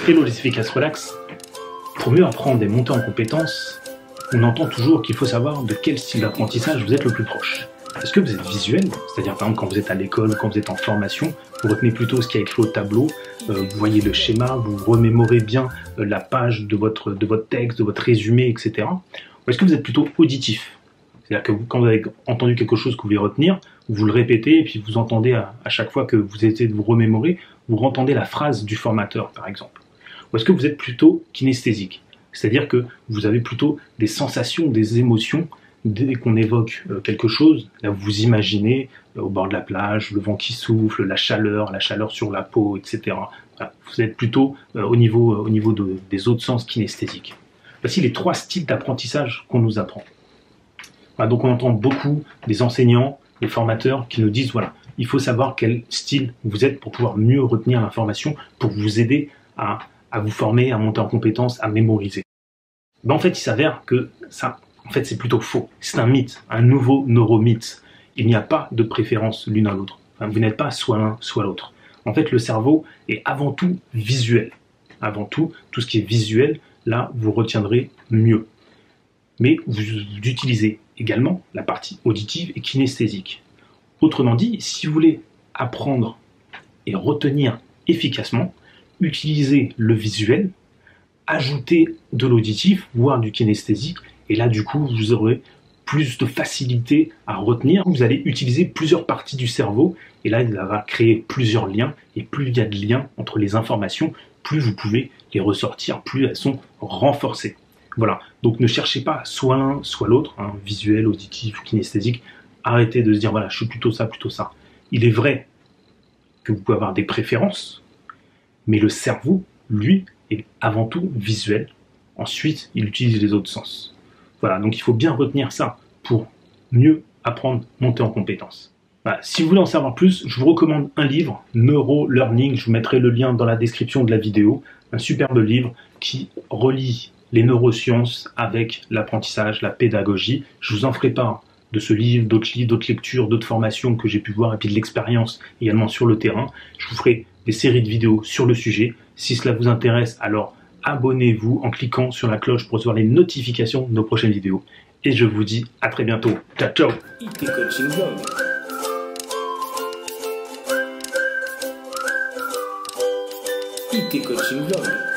Hello les efficaces relax. Pour mieux apprendre et monter en compétences, on entend toujours qu'il faut savoir de quel style d'apprentissage vous êtes le plus proche. Est-ce que vous êtes visuel, c'est-à-dire par exemple quand vous êtes à l'école, quand vous êtes en formation, vous retenez plutôt ce qui est écrit au tableau, vous voyez le schéma, vous remémorez bien la page de votre texte, de votre résumé, etc. Ou est-ce que vous êtes plutôt auditif? C'est-à-dire que quand vous avez entendu quelque chose que vous voulez retenir, vous le répétez et puis vous entendez à chaque fois que vous essayez de vous remémorer, vous entendez la phrase du formateur par exemple. Ou est-ce que vous êtes plutôt kinesthésique? C'est-à-dire que vous avez plutôt des sensations, des émotions. Dès qu'on évoque quelque chose, là vous imaginez au bord de la plage, le vent qui souffle, la chaleur sur la peau, etc. Voilà. Vous êtes plutôt au niveau des autres sens kinesthésiques. Voici les 3 styles d'apprentissage qu'on nous apprend. Voilà, donc on entend beaucoup des enseignants, des formateurs qui nous disent voilà, il faut savoir quel style vous êtes pour pouvoir mieux retenir l'information, pour vous aider à vous former, à monter en compétences, à mémoriser. Ben, en fait, il s'avère que ça, en fait, c'est plutôt faux. C'est un mythe, un nouveau neuromythe. Il n'y a pas de préférence l'une à l'autre. Enfin, vous n'êtes pas soit l'un, soit l'autre. En fait, le cerveau est avant tout visuel. Avant tout ce qui est visuel, là, vous retiendrez mieux. Mais vous utilisez également la partie auditive et kinesthésique. Autrement dit, si vous voulez apprendre et retenir efficacement, utilisez le visuel, ajoutez de l'auditif, voire du kinesthésique, et là, du coup, vous aurez plus de facilité à retenir. Vous allez utiliser plusieurs parties du cerveau, et là, il va créer plusieurs liens, et plus il y a de liens entre les informations, plus vous pouvez les ressortir, plus elles sont renforcées. Voilà, donc ne cherchez pas soit l'un, soit l'autre, hein, visuel, auditif, kinesthésique. Arrêtez de se dire, voilà, je suis plutôt ça, plutôt ça. Il est vrai que vous pouvez avoir des préférences, mais le cerveau, lui, est avant tout visuel. Ensuite, il utilise les autres sens. Voilà, donc il faut bien retenir ça pour mieux apprendre, monter en compétences. Voilà, si vous voulez en savoir plus, je vous recommande un livre, Neuro-Learning, je vous mettrai le lien dans la description de la vidéo. Un superbe livre qui relie les neurosciences avec l'apprentissage, la pédagogie. Je vous en ferai part de ce livre, d'autres lectures, d'autres formations que j'ai pu voir, et puis de l'expérience également sur le terrain. Je vous ferai des séries de vidéos sur le sujet. Si cela vous intéresse, alors abonnez-vous en cliquant sur la cloche pour recevoir les notifications de nos prochaines vidéos. Et je vous dis à très bientôt. Ciao, ciao. IT Coaching Vlog. IT Coaching Vlog.